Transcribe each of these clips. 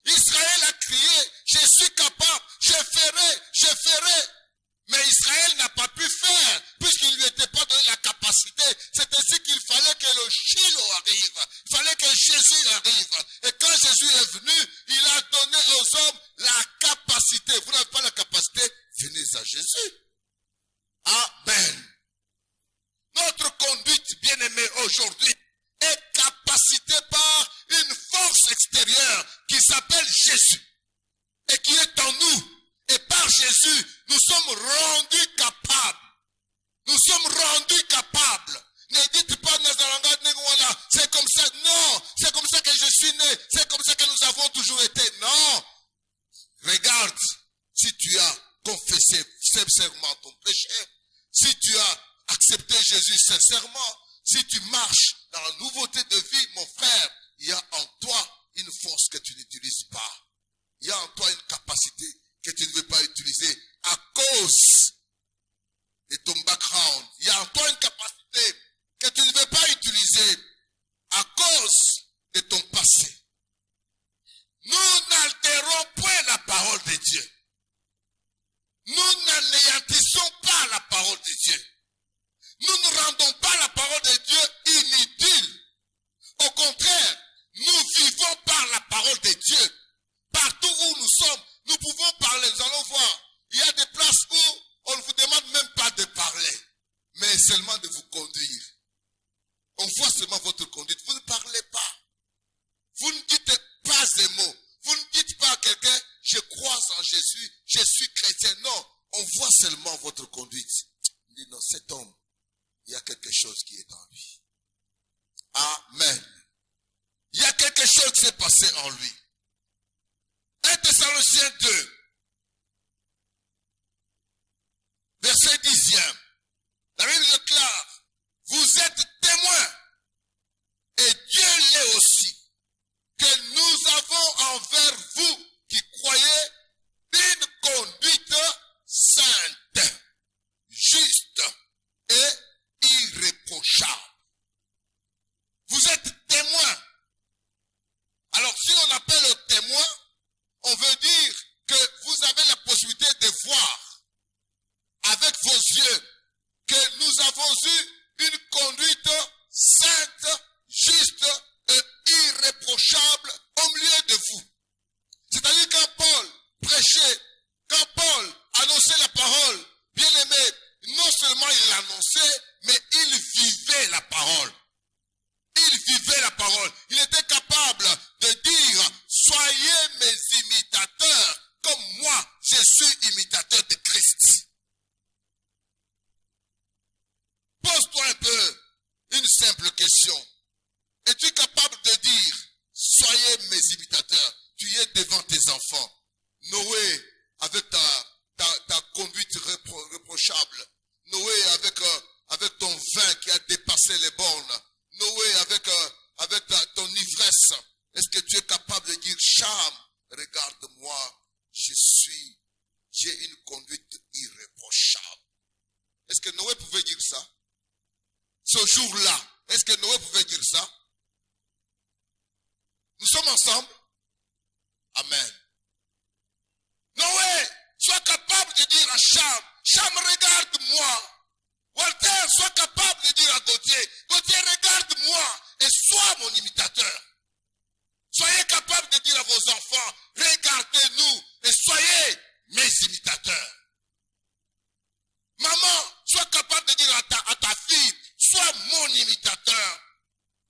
Israël a crié, je suis capable, je ferai. Mais Israël n'a pas pu faire, puisqu'il ne lui était pas donné la capacité. C'est ainsi qu'il fallait que le Shiloh arrive. Il fallait que Jésus arrive. Et quand Jésus est venu, il a donné aux hommes la capacité. Vous n'avez pas la capacité, venez à Jésus. Amen. Notre conduite, bien-aimée, aujourd'hui, est capacitée par une force extérieure qui s'appelle Jésus et qui est en nous. Et par Jésus, nous sommes rendus capables. Nous sommes rendus capables. Ne dites pas, c'est comme ça. Non, c'est comme ça que je suis né. C'est comme ça que nous avons toujours été. Non. Regarde, si tu as confessé sincèrement ton péché, si tu as accepté Jésus sincèrement, si tu marches dans la nouveauté de vie, mon frère, il y a en toi une force que tu n'utilises pas. Il y a en toi une capacité que tu ne veux pas utiliser à cause de ton background. Il y a en toi une capacité que tu ne veux pas utiliser à cause de ton passé. Nous n'altérons point la parole de Dieu. Nous n'anéantissons pas la parole de Dieu. Nous ne rendons pas la parole de Dieu inutile. Au contraire, nous vivons par la parole de Dieu. Partout où nous sommes, nous pouvons parler. Nous allons voir. Il y a des places où on ne vous demande même pas de parler, mais seulement de vous conduire. On voit seulement votre conduite. Vous ne parlez pas. Vous ne dites pas un mot. Vous ne dites pas à quelqu'un, je crois en Jésus, je suis chrétien. Non, on voit seulement votre conduite. On dit non, cet homme, il y a quelque chose qui est en lui. Amen. Il y a quelque chose qui s'est passé en lui. 1 Thessaloniciens 2, verset 10e. La Bible déclare, vous êtes témoins, et Dieu l'est aussi, que nous avons envers vous qui croyez une conduite sainte, juste et irréprochable. Vous êtes témoins. Alors si on appelle au témoin, on veut dire que vous avez la possibilité de voir avec vos yeux que nous avons eu une conduite sainte, juste et irréprochable au milieu de vous. C'est-à-dire quand Paul prêchait, quand Paul annonçait la parole, bien aimé, non seulement il l'annonçait, mais il vivait la parole. Il vivait la parole. Il était capable de dire, soyez mes imitateurs, comme moi, je suis imitateur de Christ. Pose-toi un peu une simple question. Es-tu capable de dire, soyez mes imitateurs? Tu es devant tes enfants. Noé, avec ta conduite reprochable. Noé, avec ton vin qui a dépassé les bornes. Noé, avec ton ivresse. Est-ce que tu es capable de dire, Cham, regarde-moi, j'ai une conduite irréprochable. Est-ce que Noé pouvait dire ça? Ce jour-là, est-ce que Noé pouvait dire ça? Nous sommes ensemble? Amen. Noé, sois capable de dire à Cham, Cham, regarde-moi. Walter, sois capable de dire à Gauthier, Gauthier, regarde-moi et sois mon imitateur. Soyez capable de dire à vos enfants, regardez-nous et soyez mes imitateurs. Maman, sois capable de dire à ta fille, sois mon imitateur.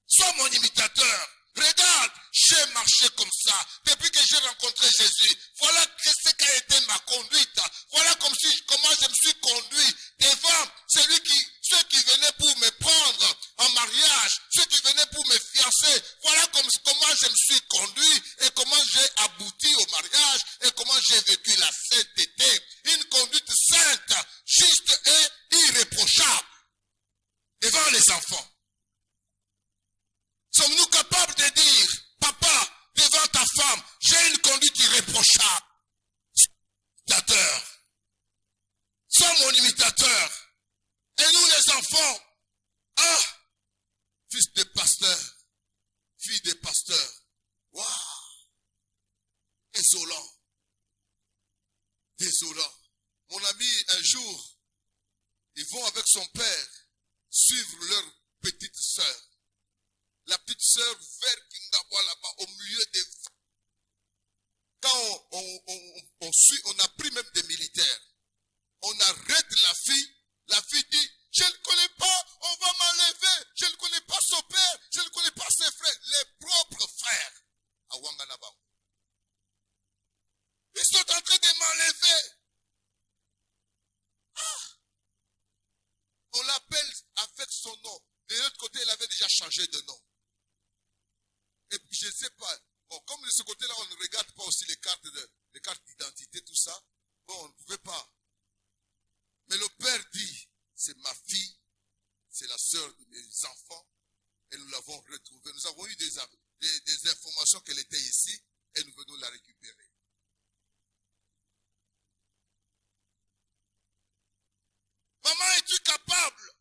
Sois mon imitateur. Regarde, j'ai marché comme ça. Depuis que j'ai rencontré Jésus, voilà ce qu'a été ma conduite. Voilà comment je me suis conduit devant ceux qui venaient pour me prendre en mariage, ceux qui venaient pour me fiancer. Voilà comment je me suis conduit et comment j'ai abouti au mariage et comment j'ai vécu la sainteté. Une conduite sainte, juste et irréprochable devant les enfants. Sommes-nous capables de dire, papa, devant ta femme, j'ai une conduite irréprochable? Imitateur. Sois mon imitateur. Et nous les enfants, fils de pasteur, fille de pasteur, waouh, désolant. Désolant. Mon ami, un jour, ils vont avec son père suivre leur petite sœur. La petite sœur vers Kingabois là-bas, au milieu des... Quand on a pris même des militaires, on arrête la fille dit, je ne connais pas, on va m'enlever, je ne connais pas son père, je ne connais pas ses frères, les propres frères à Wanganaba. Ils sont en train de m'enlever. Ah. On l'appelle avec son nom. De l'autre côté, il avait déjà changé de nom. Et puis, je ne sais pas. Bon, comme de ce côté-là, on ne regarde pas aussi les cartes d'identité, tout ça. Bon, on ne pouvait pas. Mais le père dit, c'est ma fille, c'est la sœur de mes enfants, et nous l'avons retrouvée. Nous avons eu des informations qu'elle était ici, et nous venons la récupérer. Maman, es-tu capable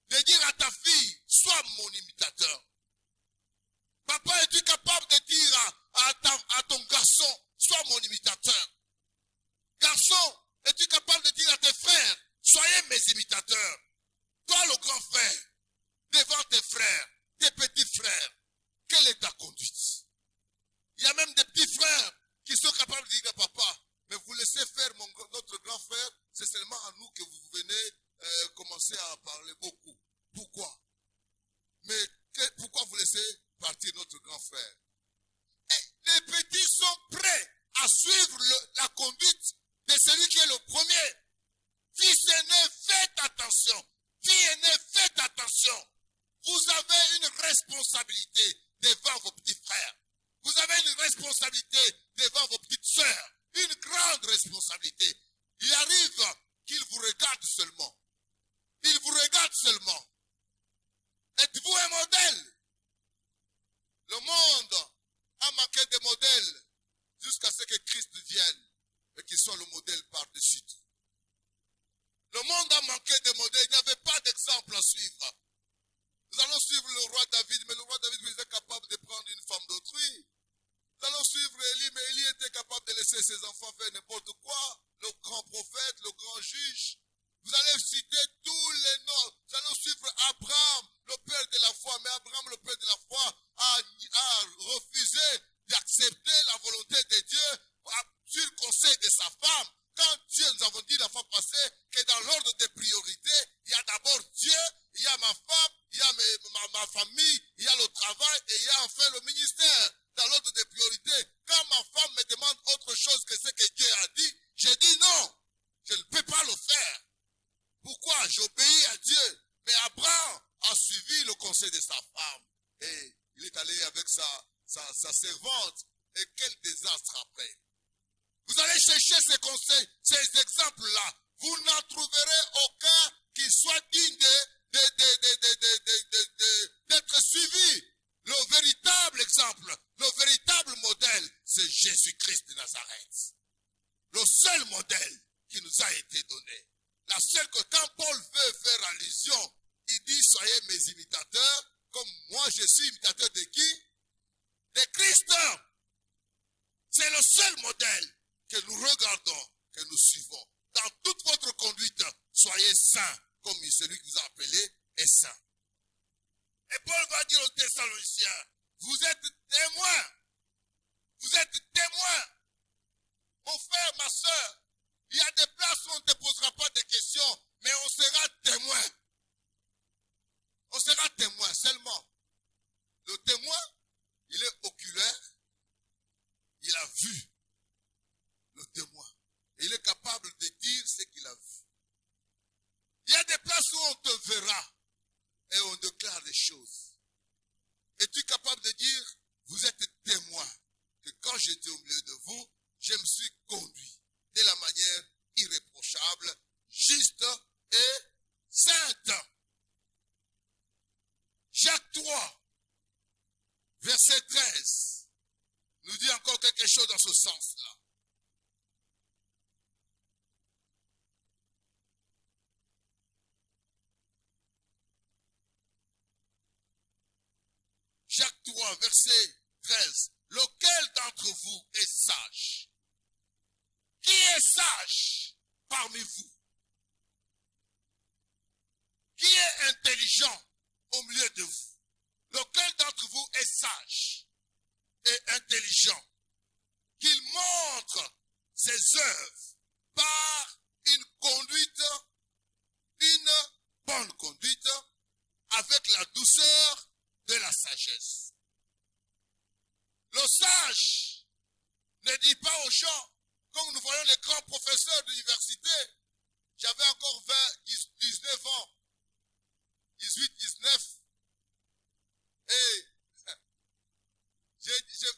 de dire à ta fille, sois mon imitateur? Papa, es-tu capable de dire à ton garçon, sois mon imitateur? Garçon, es-tu capable de dire à tes frères, soyez mes imitateurs? Toi, le grand frère, devant tes frères, tes petits frères, quelle est ta conduite? Il y a même des petits frères qui sont capables de dire à papa, mais vous laissez faire notre grand frère, c'est seulement à nous que vous venez commencer à parler beaucoup. Pourquoi? Mais pourquoi vous laissez partir notre grand frère? Et les petits sont prêts à suivre la conduite de celui qui est le premier. Fils aîné, faites attention. Fille aînée, faites attention. Vous avez une responsabilité devant vos petits frères. Vous avez une responsabilité devant vos petites sœurs. Une grande responsabilité. Il arrive qu'ils vous regardent seulement. Ils vous regardent seulement. Êtes-vous un modèle? Le monde a manqué de modèles jusqu'à ce que Christ vienne et qu'il soit le modèle par-dessus tout. Le monde a manqué de modèles. Il n'y avait pas d'exemple à suivre. Nous allons suivre le roi David, mais le roi David était capable de prendre une femme d'autrui. Nous allons suivre Élie, mais Élie était capable de laisser ses enfants faire n'importe quoi. Le grand prophète, le grand juge. Vous allez citer tous les noms. Nous allons suivre Abraham, le père de la foi. Mais Abraham, le père de la foi, a refusé d'accepter la volonté de Dieu sur le conseil de sa femme. Quand Dieu, nous avons dit la fois passée, que dans l'ordre des priorités, il y a d'abord Dieu, il y a ma femme, il y a ma famille, il y a le travail et il y a enfin le ministère. Dans l'ordre des priorités, quand ma femme me demande autre chose que ce que Dieu a dit, j'ai dit non, je ne peux pas le faire. Pourquoi? J'obéis à Dieu. Mais Abraham a suivi le conseil de sa femme. Et il est allé avec sa servante. Et quel désastre après. Vous allez chercher ces conseils, ces exemples-là. Vous n'en trouverez aucun qui soit digne d'être suivi. Le véritable exemple, le véritable modèle, c'est Jésus-Christ de Nazareth. Le seul modèle qui nous a été donné. La seule que quand Paul veut faire allusion, il dit soyez mes imitateurs, comme moi je suis imitateur de qui? De Christ. C'est le seul modèle que nous regardons, que nous suivons. Dans toute votre conduite, soyez saints, comme celui qui vous a appelé est saint. Et Paul va dire aux Thessaloniciens, vous êtes témoins. Vous êtes témoins. Mon frère, ma soeur, il y a des places où on ne te posera pas de questions, mais on sera témoin. On sera témoin seulement. Le témoin, il est oculaire, il a vu le témoin. Et il est capable de dire ce qu'il a vu. Il y a des places où on te verra et on déclare des choses. Es-tu capable de dire, vous êtes témoin, que quand j'étais au milieu de vous, je me suis conduit de la manière irréprochable, juste et sainte. Jacques 3, verset 13, nous dit encore quelque chose dans ce sens-là. Jacques 3, verset 13. Lequel d'entre vous est sage? Qui est sage parmi vous? Qui est intelligent au milieu de vous? Lequel d'entre vous est sage et intelligent? Qu'il montre ses œuvres par une conduite, une bonne conduite, avec la douceur de la sagesse. Le sage ne dit pas aux gens, comme nous voyons les grands professeurs d'université, j'avais encore 19 ans, 18, 19, et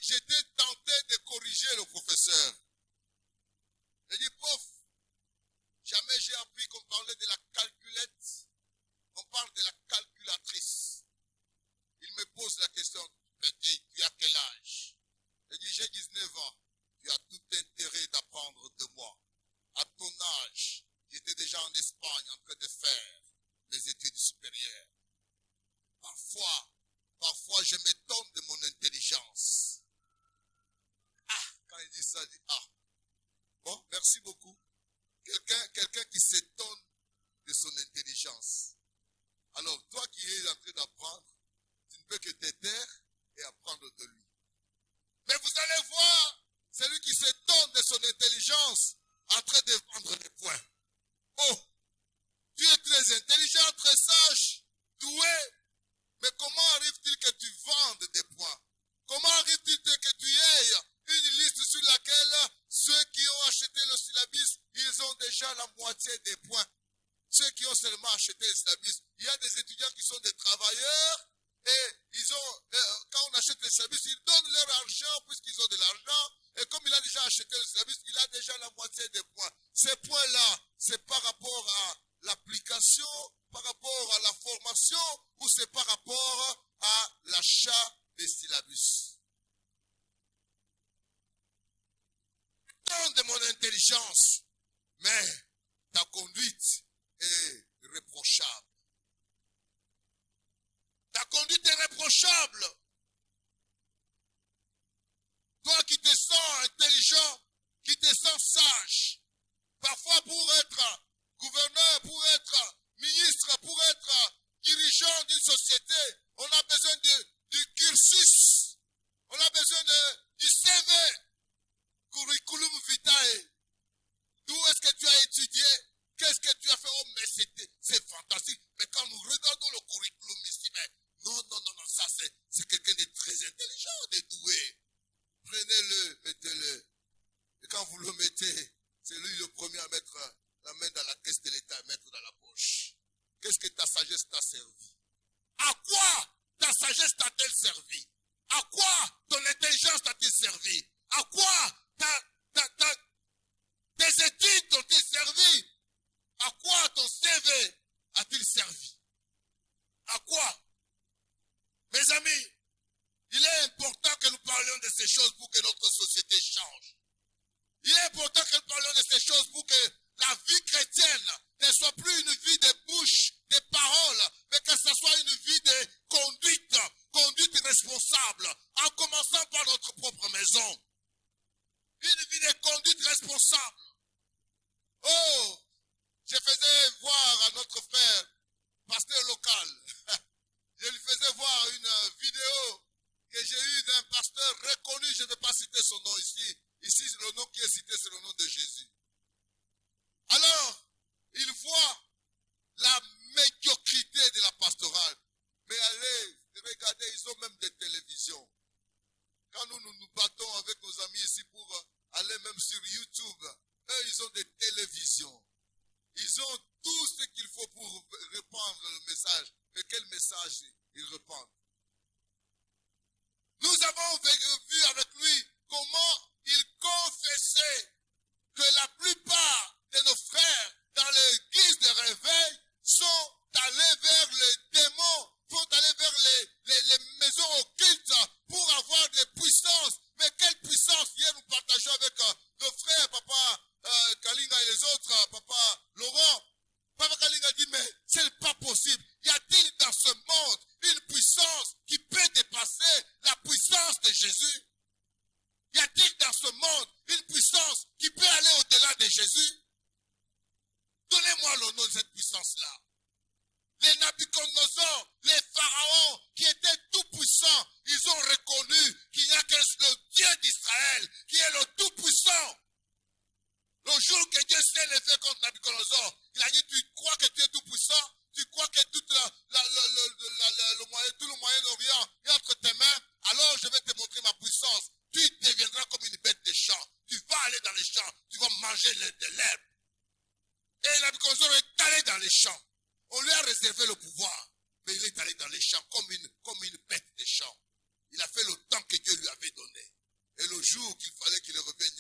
j'étais tenté de corriger le professeur. J'ai dit, pauvre, jamais j'ai appris qu'on parlait de la calculette, on parle de la calculatrice. Il me pose la question, petit, tu as quel âge? J'ai dit, j'ai 19 ans, tu as tout intérêt d'apprendre de moi. À ton âge, j'étais déjà en Espagne en train de faire les études supérieures. Parfois, je m'étonne de mon intelligence. Quand il dit ça, il dit, bon, merci beaucoup. Quelqu'un qui s'étonne de son intelligence. Alors, toi qui es en train d'apprendre, tu ne peux que te taire et apprendre de lui. Mais vous allez voir, celui qui s'étonne de son intelligence en train de vendre les points. Oh, tu es très intelligent, très sage, doué, mais comment arrive-t-il que tu vendes des points? Comment arrive-t-il que tu aies une liste sur laquelle ceux qui ont acheté le syllabus, ils ont déjà la moitié des points? Ceux qui ont seulement acheté le syllabus, il y a des étudiants qui sont des travailleurs et ils ont, quand on achète le syllabus, ils donnent leur argent puisqu'ils ont de l'argent et comme il a déjà acheté le syllabus, il a déjà la moitié des points. Ces points-là, c'est par rapport à l'application, par rapport à la formation ou c'est par rapport à l'achat des syllabus. Tant de mon intelligence, mais ta conduite est reprochable. Ta conduite est reprochable. Toi qui te sens intelligent, qui te sens sage, parfois pour être gouverneur, pour être ministre, pour être dirigeant d'une société, on a besoin du cursus, on a besoin du CV, curriculum vitae. D'où est-ce que tu as étudié? Qu'est-ce que tu as fait? Oh, mais c'est fantastique. Mais quand nous regardons le curriculum ici, mais non, ça c'est quelqu'un de très intelligent, de doué. Prenez-le, mettez-le. Et quand vous le mettez, c'est lui le premier à mettre la main dans la caisse de l'État et mettre dans la poche. Qu'est-ce que ta sagesse t'a servi? À quoi ta sagesse t'a-t-elle servi? À quoi ton intelligence t'a-t-elle servi? À quoi tes études t'ont-elles servi? À quoi ton CV a-t-il servi? À quoi? Mes amis, il est important que nous parlions de ces choses pour que notre société change. Il est important que nous parlions de ces choses pour que la vie chrétienne ne soit plus une vie de bouche, de paroles, mais que ce soit une vie de conduite responsable, en commençant par notre propre maison. Une vie de conduite responsable. Oh, je faisais voir à notre frère, pasteur local, je lui faisais voir une vidéo que j'ai eue d'un pasteur reconnu, je ne vais pas citer son nom ici. Ici, le nom qui est cité, c'est le nom de Jésus. Alors, il voit la médiocrité de la pastorale. Mais allez, regardez, ils ont même des télévisions. Quand nous nous battons avec nos amis ici pour aller même sur YouTube, eux, ils ont des télévisions. Ils ont tout ce qu'il faut pour répandre le message. Mais quel message ils répandent? Nous avons vu avec lui comment il confessait que la plupart de nos frères dans l'église de réveil sont allés vers les démons, sont allés vers les maisons occultes pour avoir des puissances. Mais quelle puissance? Hier nous partageons avec nos frères, papa Kalinga et les autres, papa Laurent. Papa Kalinga dit, mais c'est pas possible. Y a-t-il dans ce monde levé contre Nabucodonosor. Il a dit, tu crois que tu es tout puissant? Tu crois que tout le Moyen-Orient est entre tes mains? Alors je vais te montrer ma puissance. Tu deviendras comme une bête des champs. Tu vas aller dans les champs. Tu vas manger de l'herbe. Et Nabucodonosor est allé dans les champs. On lui a réservé le pouvoir. Mais il est allé dans les champs comme une bête des champs. Il a fait le temps que Dieu lui avait donné. Et le jour qu'il fallait qu'il revienne,